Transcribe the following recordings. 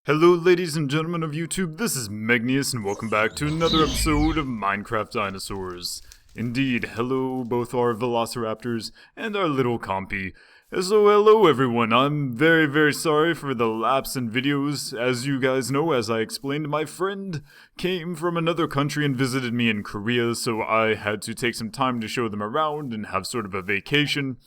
Hello ladies and gentlemen of YouTube, this is Megneous and welcome back to another episode of Minecraft Dinosaurs. Indeed, hello both our velociraptors and our little compy. So hello everyone, I'm very sorry for the lapse in videos. As you guys know, as I explained, my friend came from another country and visited me in Korea, so I had to take some time to show them around and have sort of a vacation.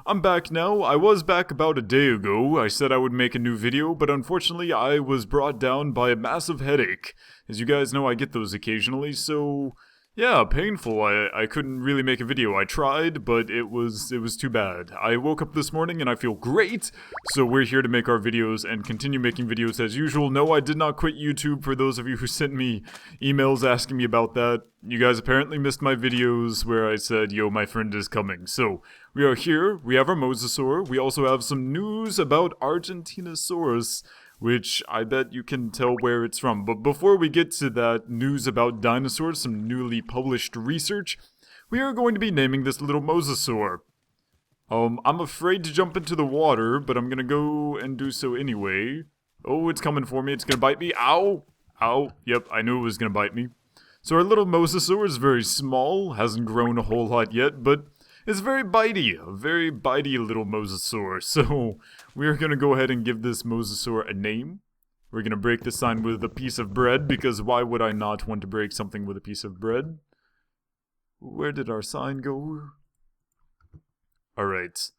I'm back now. I was back about a day ago. I said I would make a new video, but unfortunately I was brought down by a massive headache. As you guys know, I get those occasionally, so yeah, painful. I couldn't really make a video. I tried, but it was too bad. I woke up this morning and I feel great, so we're here to make our videos and continue making videos as usual. No, I did not quit YouTube for those of you who sent me emails asking me about that. You guys apparently missed my videos where I said, yo, my friend is coming. So, we are here, we have our Mosasaur, we also have some news about Argentinosaurus, which I bet you can tell where it's from. But before we get to that news about dinosaurs, some newly published research, we are going to be naming this little Mosasaur. I'm afraid to jump into the water, but I'm gonna go and do so anyway. Oh, it's coming for me, it's gonna bite me, ow! Ow, yep, I knew it was gonna bite me. So our little Mosasaur is very small, hasn't grown a whole lot yet, but it's very bitey, a very bitey little Mosasaur. So we are going to go ahead and give this Mosasaur a name. We're going to break the sign with a piece of bread, because why would I not want to break something with a piece of bread? Where did our sign go? Alright.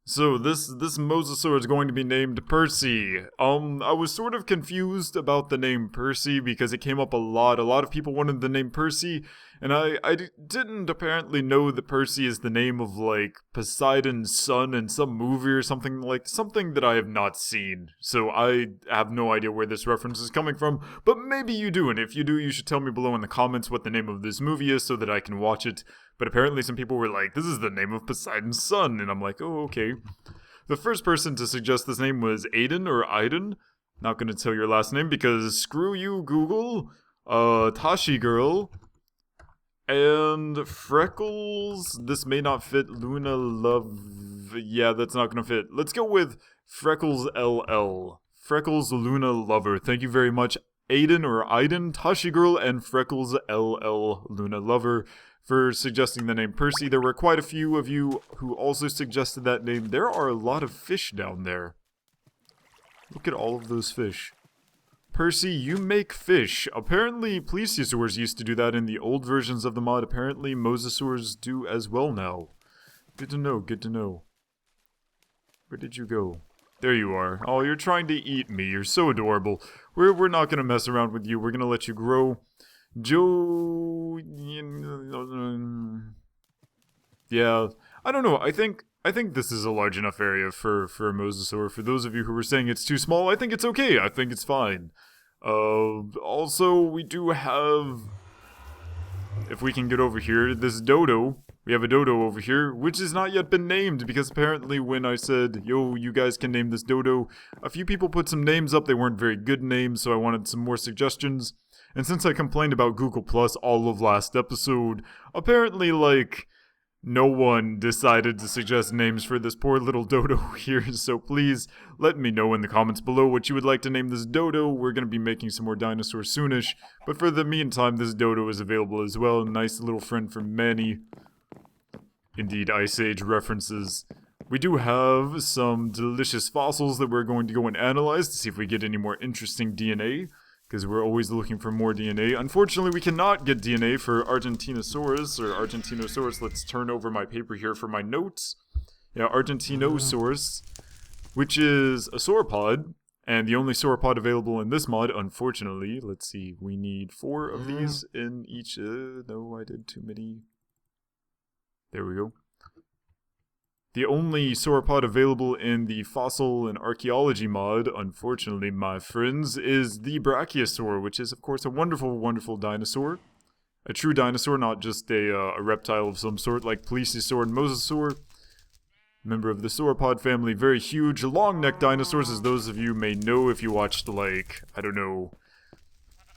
So this Mosasaur is going to be named Percy. I was sort of confused about the name Percy because it came up a lot. A lot of people wanted the name Percy, and I didn't apparently know that Percy is the name of, like, Poseidon's son in some movie or something that I have not seen. So I have no idea where this reference is coming from, but maybe you do, and if you do, you should tell me below in the comments what the name of this movie is so that I can watch it. But apparently some people were like, this is the name of Poseidon's son, and I'm like, oh, okay. The first person to suggest this name was Aiden or Aiden. Not gonna tell your last name because screw you, Google. Tashi Girl. And Freckles. This may not fit. Luna Love. Yeah, that's not gonna fit. Let's go with Freckles LL. Freckles Luna Lover. Thank you very much, Aiden or Aiden, Tashi Girl, and Freckles LL Luna Lover, for suggesting the name Percy. There were quite a few of you who also suggested that name. There are a lot of fish down there. Look at all of those fish. Percy, you make fish. Apparently, plesiosaurs used to do that in the old versions of the mod. Apparently, mosasaurs do as well now. Good to know, good to know. Where did you go? There you are. Oh, you're trying to eat me. You're so adorable. We're not gonna mess around with you. We're gonna let you grow. Joe... Yeah, I don't know. I think this is a large enough area for a Mosasaur. For those of you who were saying it's too small, I think it's okay. I think it's fine. Also, we do have... If we can get over here, this dodo. We have a dodo over here, which has not yet been named, because apparently when I said, yo, you guys can name this dodo, a few people put some names up. They weren't very good names, so I wanted some more suggestions. And since I complained about Google Plus all of last episode, apparently, like, no one decided to suggest names for this poor little dodo here, so please let me know in the comments below what you would like to name this dodo. We're going to be making some more dinosaurs soonish, but for the meantime, this dodo is available as well. A nice little friend for many, indeed, Ice Age references. We do have some delicious fossils that we're going to go and analyze to see if we get any more interesting DNA, because we're always looking for more DNA. Unfortunately, we cannot get DNA for Argentinosaurus. Let's turn over my paper here for my notes. Yeah, Argentinosaurus, which is a sauropod, and the only sauropod available in this mod, unfortunately. Let's see, we need 4 of these in each. No, I did too many. There we go. The only sauropod available in the fossil and archaeology mod, unfortunately, my friends, is the Brachiosaur, which is, of course, a wonderful, wonderful dinosaur. A true dinosaur, not just a reptile of some sort like Plesiosaur and Mosasaur. Member of the sauropod family, very huge, long-necked dinosaurs, as those of you may know if you watched, like, I don't know,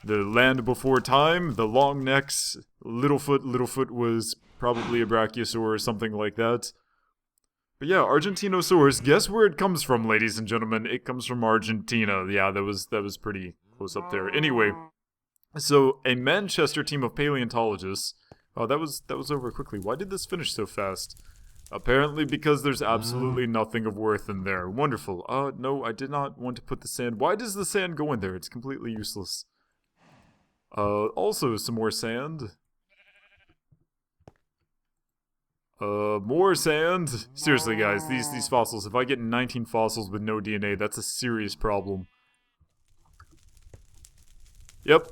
The Land Before Time, the long necks, Littlefoot was probably a Brachiosaur or something like that. But yeah, Argentinosaurus, guess where it comes from, ladies and gentlemen? It comes from Argentina. Yeah, that was pretty close up there. Anyway, so a Manchester team of paleontologists. Oh, that was over quickly. Why did this finish so fast? Apparently because there's absolutely nothing of worth in there. Wonderful. No, I did not want to put the sand. Why does the sand go in there? It's completely useless. Also some more sand. More sand. Seriously, guys, these fossils. If I get 19 fossils with no DNA, that's a serious problem. Yep,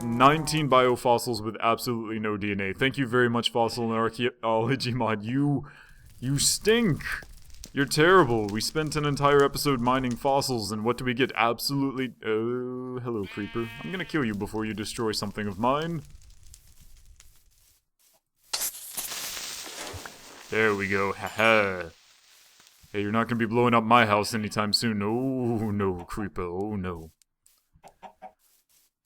19 biofossils with absolutely no DNA. Thank you very much, Fossil and Archeology Mod. You stink. You're terrible. We spent an entire episode mining fossils, and what do we get? Absolutely... Oh, hello, creeper. I'm gonna kill you before you destroy something of mine. There we go, haha. Hey, you're not gonna be blowing up my house anytime soon. Oh no, creeper, oh no.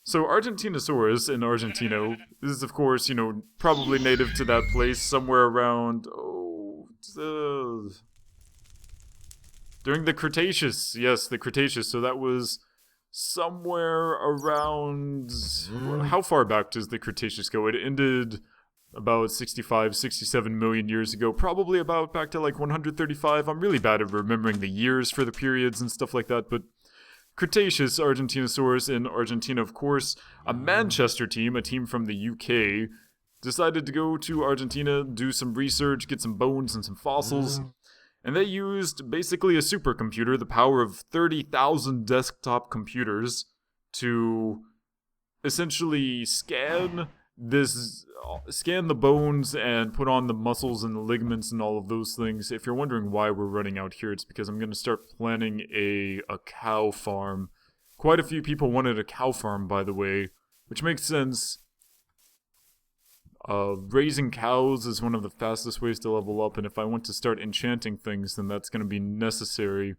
So Argentinosaurus in Argentina is, of course, you know, probably native to that place somewhere around, during the Cretaceous. Yes, the Cretaceous. So that was somewhere around, how far back does the Cretaceous go? It ended about 65, 67 million years ago, probably about back to like 135. I'm really bad at remembering the years for the periods and stuff like that, but Cretaceous, Argentinosaurus in Argentina, of course. A Manchester team, a team from the UK, decided to go to Argentina, do some research, get some bones and some fossils, and they used basically a supercomputer, the power of 30,000 desktop computers, to essentially scan the bones and put on the muscles and the ligaments and all of those things. If you're wondering why we're running out here, it's because I'm going to start planning a cow farm. Quite a few people wanted a cow farm, by the way, which makes sense. Raising cows is one of the fastest ways to level up, and if I want to start enchanting things, then that's going to be necessary.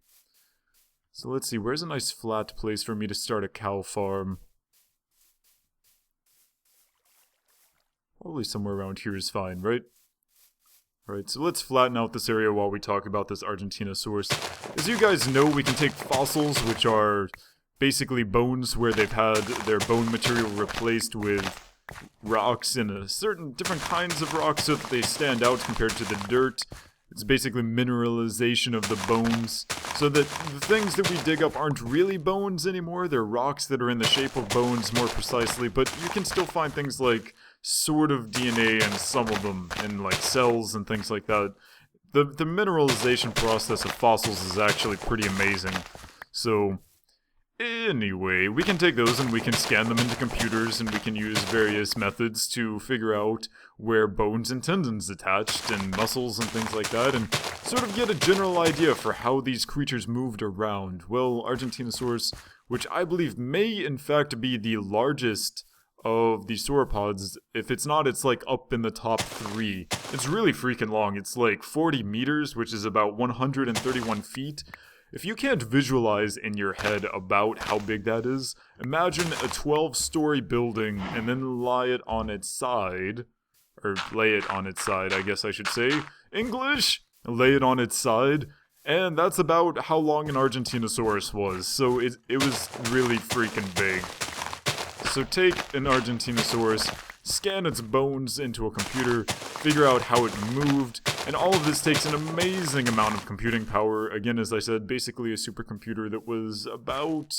So let's see, where's a nice flat place for me to start a cow farm? Probably somewhere around here is fine, right? Alright, so let's flatten out this area while we talk about this Argentinosaurus. As you guys know, we can take fossils, which are basically bones where they've had their bone material replaced with rocks and different kinds of rocks so that they stand out compared to the dirt. It's basically mineralization of the bones, so that the things that we dig up aren't really bones anymore. They're rocks that are in the shape of bones more precisely, but you can still find things like sort of DNA in some of them, and like cells and things like that. The mineralization process of fossils is actually pretty amazing. So anyway, we can take those and we can scan them into computers, and we can use various methods to figure out where bones and tendons attached and muscles and things like that, and sort of get a general idea for how these creatures moved around. Well, Argentinosaurus, which I believe may in fact be the largest of the sauropods. If it's not, it's like up in the top 3. It's really freaking long. It's like 40 meters, which is about 131 feet. If you can't visualize in your head about how big that is, imagine a 12-story building and then lay it on its side, I guess I should say. English! Lay it on its side. And that's about how long an Argentinosaurus was, so it was really freaking big. So take an Argentinosaurus, scan its bones into a computer, figure out how it moved, and all of this takes an amazing amount of computing power. Again, as I said, basically a supercomputer that was about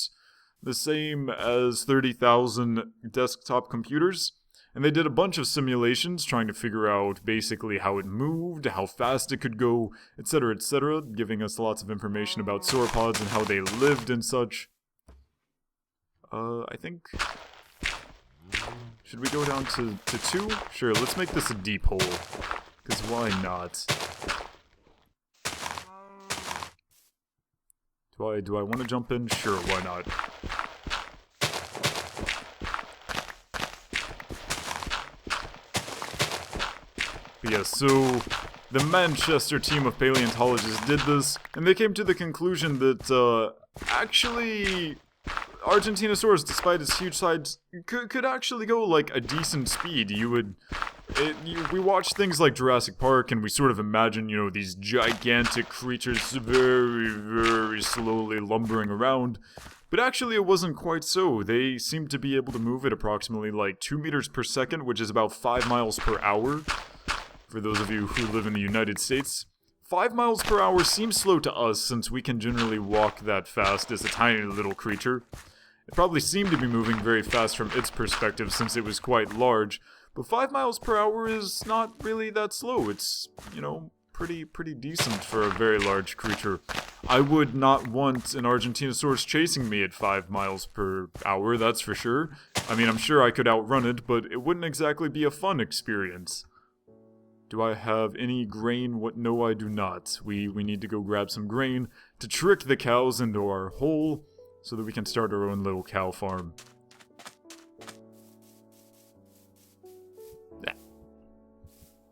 the same as 30,000 desktop computers. And they did a bunch of simulations trying to figure out basically how it moved, how fast it could go, etc., giving us lots of information about sauropods and how they lived and such. I think... Should we go down to 2? Sure, let's make this a deep hole. Because why not? Do I want to jump in? Sure, why not? But yeah, so the Manchester team of paleontologists did this, and they came to the conclusion that, actually, Argentinosaurus, despite its huge size, could actually go like a decent speed. You would we watch things like Jurassic Park and we sort of imagine, you know, these gigantic creatures very, very slowly lumbering around. But actually it wasn't quite so. They seemed to be able to move at approximately like 2 meters per second, which is about 5 miles per hour. For those of you who live in the United States. 5 miles per hour seems slow to us since we can generally walk that fast as a tiny little creature. It probably seemed to be moving very fast from its perspective since it was quite large, but 5 miles per hour is not really that slow. It's, you know, pretty decent for a very large creature. I would not want an Argentinosaurus chasing me at 5 miles per hour, that's for sure. I mean, I'm sure I could outrun it, but it wouldn't exactly be a fun experience. Do I have any grain? What? No, I do not. We need to go grab some grain to trick the cows into our hole so that we can start our own little cow farm.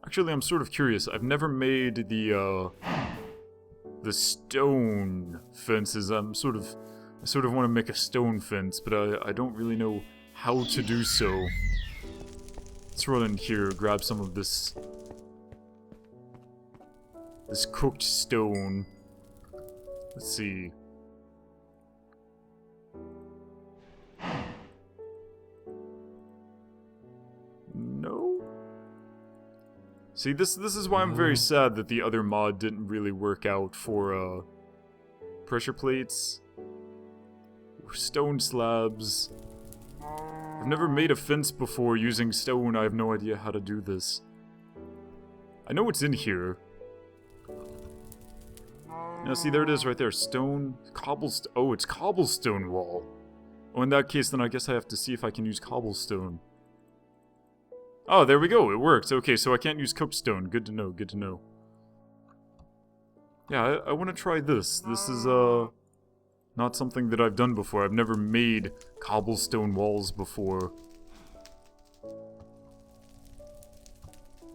Actually, I'm sort of curious. I've never made the stone fences. I sort of want to make a stone fence, but I don't really know how to do so. Let's run in here, grab some of this cooked stone. Let's see. No? See, this is why I'm very sad that the other mod didn't really work out for, pressure plates. Or stone slabs. I've never made a fence before using stone. I have no idea how to do this. I know it's in here. Now, see, there it is right there. Stone, cobblestone. Oh, it's cobblestone wall. Oh, in that case, then I guess I have to see if I can use cobblestone. Oh, there we go. It works. Okay, so I can't use cooked stone. Good to know. Good to know. Yeah, I want to try this. This is, not something that I've done before. I've never made cobblestone walls before.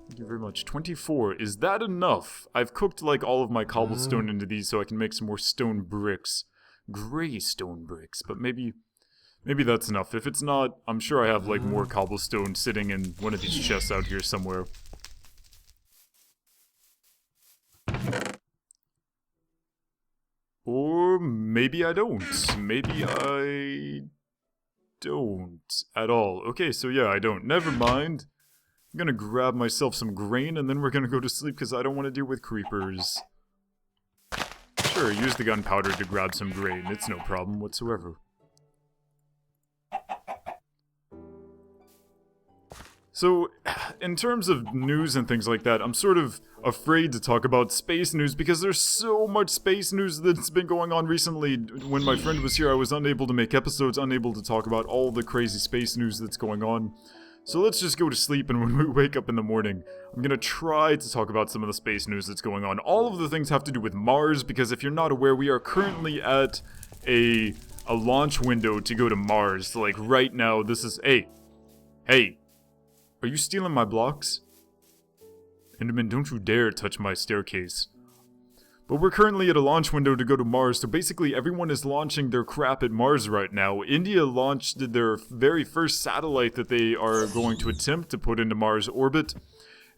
Thank you very much. 24. Is that enough? I've cooked like all of my cobblestone into these so I can make some more stone bricks. Gray stone bricks, but maybe that's enough. If it's not, I'm sure I have like more cobblestone sitting in one of these chests out here somewhere. Or maybe I don't. Maybe I don't at all. Okay, so yeah, I don't. Never mind. I'm gonna grab myself some grain and then we're gonna go to sleep because I don't want to deal with creepers. Sure, use the gunpowder to grab some grain. It's no problem whatsoever. So, in terms of news and things like that, I'm sort of afraid to talk about space news because there's so much space news that's been going on recently. When my friend was here, I was unable to make episodes, unable to talk about all the crazy space news that's going on. So let's just go to sleep, and when we wake up in the morning, I'm gonna try to talk about some of the space news that's going on. All of the things have to do with Mars, because if you're not aware, we are currently at a launch window to go to Mars. Like, right now, this is... Hey! Are you stealing my blocks? Enderman, don't you dare touch my staircase. But we're currently at a launch window to go to Mars, so basically everyone is launching their crap at Mars right now. India launched their very first satellite that they are going to attempt to put into Mars orbit,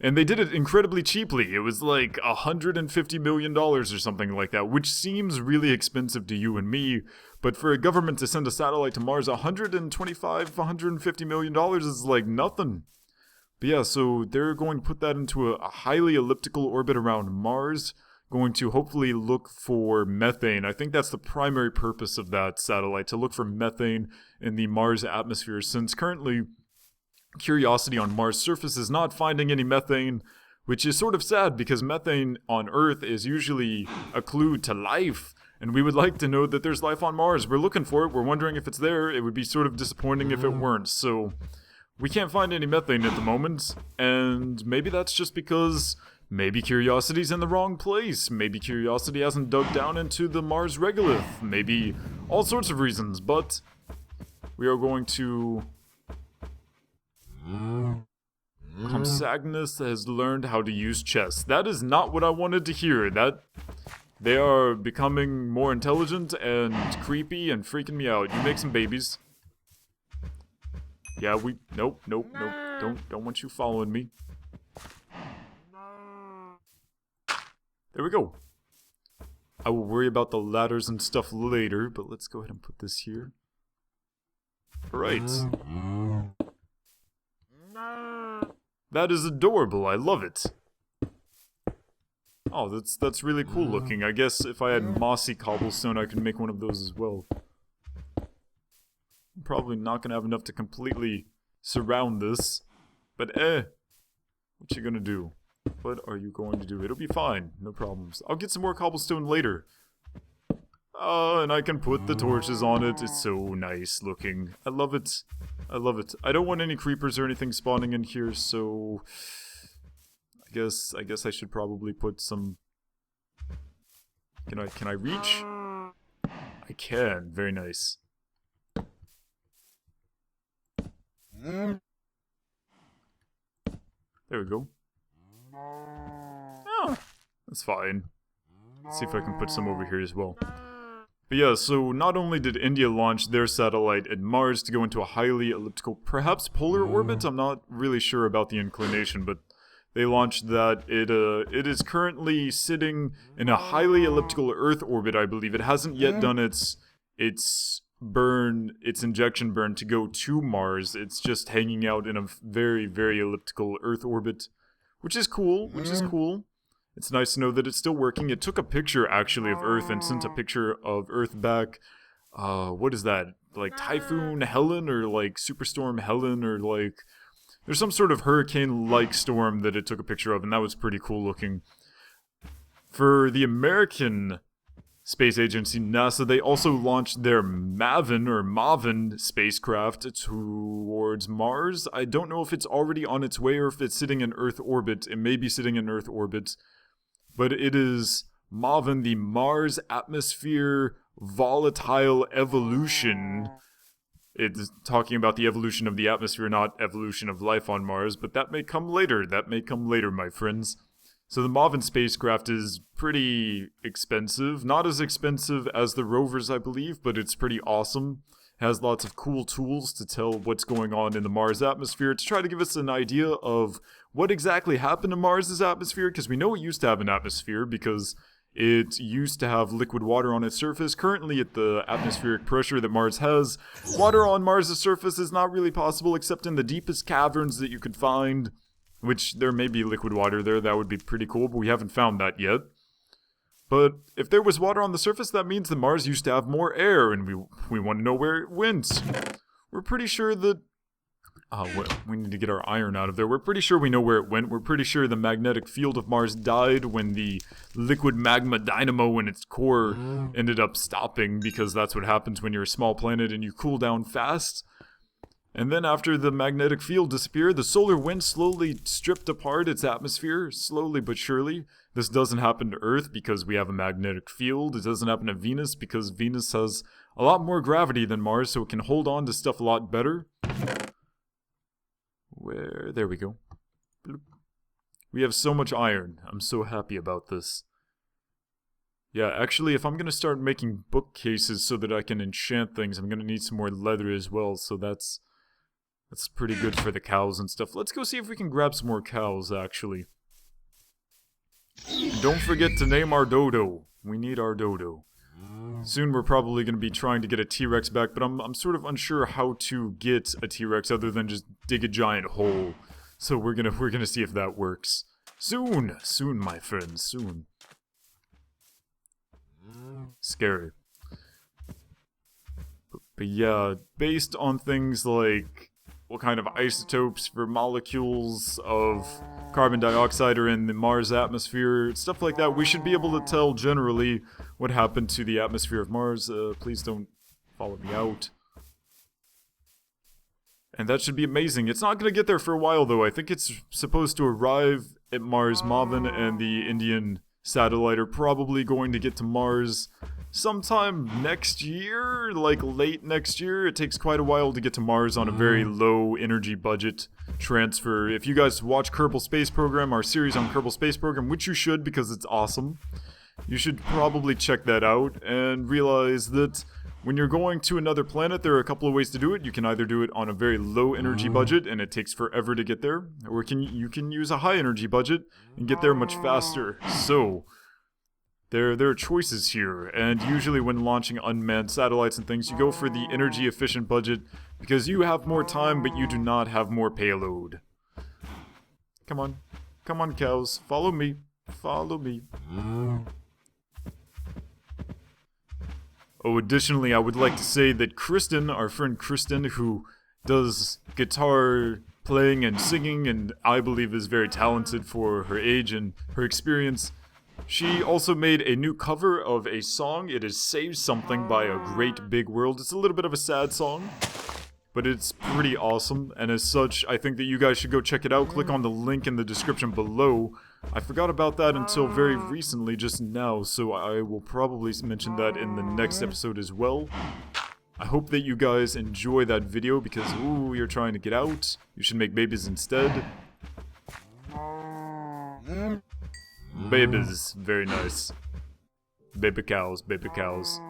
and they did it incredibly cheaply. It was like $150 million or something like that, which seems really expensive to you and me, but for a government to send a satellite to Mars, $150 million is like nothing. But yeah, so they're going to put that into a highly elliptical orbit around Mars, going to hopefully look for methane. I think that's the primary purpose of that satellite, to look for methane in the Mars atmosphere, since currently Curiosity on Mars' surface is not finding any methane, which is sort of sad because methane on Earth is usually a clue to life, and we would like to know that there's life on Mars. We're looking for it, we're wondering if it's there. It would be sort of disappointing if it weren't, so we can't find any methane at the moment, and maybe that's just because maybe Curiosity's in the wrong place. Maybe Curiosity hasn't dug down into the Mars regolith. Maybe all sorts of reasons, but we are going to... Compsagnus has learned how to use chess. That is not what I wanted to hear. They are becoming more intelligent and creepy and freaking me out. You make some babies. Yeah, nope. Don't want you following me. There we go. I will worry about the ladders and stuff later, but let's go ahead and put this here. Alright. That is adorable, I love it. Oh, that's really cool looking. I guess if I had mossy cobblestone, I could make one of those as well. I'm probably not gonna have enough to completely surround this. But what you gonna do? What are you going to do? It'll be fine, no problems. I'll get some more cobblestone later. And I can put the torches on it. It's so nice looking. I love it. I love it. I don't want any creepers or anything spawning in here, so I guess I should probably put some. Can I reach? I can. Very nice. There we go. Oh, that's fine. Let's see if I can put some over here as well. But yeah, so not only did India launch their satellite at Mars to go into a highly elliptical, perhaps polar orbit? I'm not really sure about the inclination, but they launched that. It is currently sitting in a highly elliptical Earth orbit, I believe. It hasn't yet done its injection burn to go to Mars. It's just hanging out in a very, very elliptical Earth orbit, which is cool, It's nice to know that it's still working. It took a picture, actually, of Earth and sent a picture of Earth back. What is that? Like Typhoon Helen or like Superstorm Helen or like... There's some sort of hurricane-like storm that it took a picture of, and that was pretty cool looking. For the American Space Agency, NASA, they also launched their MAVEN spacecraft towards Mars. I don't know if it's already on its way or if it's sitting in Earth orbit. It may be sitting in Earth orbit. But it is MAVEN, the Mars Atmosphere Volatile Evolution. It's talking about the evolution of the atmosphere, not evolution of life on Mars, but that may come later. That may come later, my friends. So the MAVEN spacecraft is pretty expensive. Not as expensive as the rovers, I believe, but it's pretty awesome. It has lots of cool tools to tell what's going on in the Mars atmosphere to try to give us an idea of what exactly happened to Mars's atmosphere, because we know it used to have an atmosphere because it used to have liquid water on its surface. Currently, at the atmospheric pressure that Mars has, water on Mars's surface is not really possible except in the deepest caverns that you could find, which there may be liquid water there. That would be pretty cool, but we haven't found that yet. But if there was water on the surface, that means that Mars used to have more air, and we want to know where it went. We're pretty sure that... well, we need to get our iron out of there. We're pretty sure we know where it went. We're pretty sure the magnetic field of Mars died when the liquid magma dynamo in its core ended up stopping, because that's what happens when you're a small planet and you cool down fast. And then after the magnetic field disappeared, the solar wind slowly stripped apart its atmosphere, slowly but surely. This doesn't happen to Earth because we have a magnetic field. It doesn't happen to Venus because Venus has a lot more gravity than Mars, so it can hold on to stuff a lot better. There we go. Bloop. We have so much iron. I'm so happy about this. Yeah, actually, if I'm going to start making bookcases so that I can enchant things, I'm going to need some more leather as well, so that's pretty good for the cows and stuff. Let's go see if we can grab some more cows, actually. And don't forget to name our dodo. We need our dodo. Soon we're probably going to be trying to get a T-Rex back, but I'm sort of unsure how to get a T-Rex other than just dig a giant hole. So we're gonna see if that works. Soon, my friends, soon. Scary. But yeah, based on things like what kind of isotopes for molecules of carbon dioxide are in the Mars atmosphere, stuff like that, we should be able to tell generally what happened to the atmosphere of Mars. Please don't follow me out. And that should be amazing. It's not going to get there for a while, though. I think it's supposed to arrive at Mars. MAVEN and the Indian satellite are probably going to get to Mars sometime next year, like late next year. It takes quite a while to get to Mars on a very low energy budget transfer. If you guys watch Kerbal Space Program, our series on Kerbal Space Program, which you should because it's awesome, you should probably check that out and realize that when you're going to another planet, there are a couple of ways to do it. You can either do it on a very low energy budget and it takes forever to get there, or you can use a high energy budget and get there much faster. So, There are choices here, and usually when launching unmanned satellites and things, you go for the energy efficient budget because you have more time, but you do not have more payload. Come on. Come on, cows. Follow me. Follow me. Oh, additionally, I would like to say that Kristen, our friend Kristen, who does guitar playing and singing, and I believe is very talented for her age and her experience, she also made a new cover of a song. It is Save Something by A Great Big World. It's a little bit of a sad song, but it's pretty awesome, and as such, I think that you guys should go check it out. Click on the link in the description below. I forgot about that until very recently, just now, so I will probably mention that in the next episode as well. I hope that you guys enjoy that video because, ooh, you're trying to get out. You should make babies instead. Babies, very nice. Baby cows, baby cows.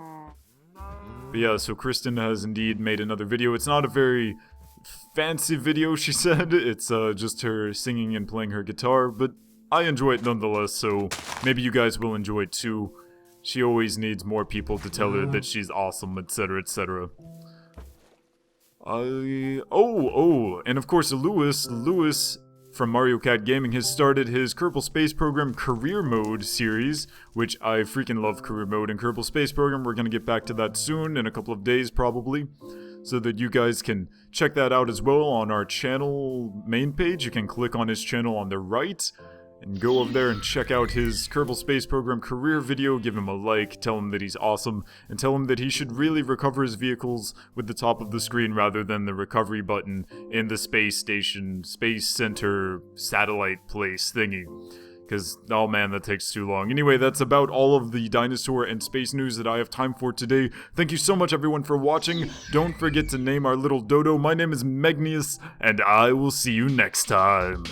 But yeah, so Kristen has indeed made another video. It's not a very fancy video, she said. It's just her singing and playing her guitar, but I enjoy it nonetheless, so maybe you guys will enjoy it too. She always needs more people to tell her that she's awesome, etc, etc. And of course Lewis from Mario Kart Gaming has started his Kerbal Space Program Career Mode series, which I freaking love Career Mode and Kerbal Space Program. We're gonna get back to that soon, in a couple of days probably, so that you guys can check that out as well on our channel main page. You can click on his channel on the right, and go over there and check out his Kerbal Space Program career video, give him a like, tell him that he's awesome, and tell him that he should really recover his vehicles with the top of the screen rather than the recovery button in the space station, space center, satellite place thingy. Because, oh man, that takes too long. Anyway, that's about all of the dinosaur and space news that I have time for today. Thank you so much everyone for watching. Don't forget to name our little dodo. My name is Megneous, and I will see you next time.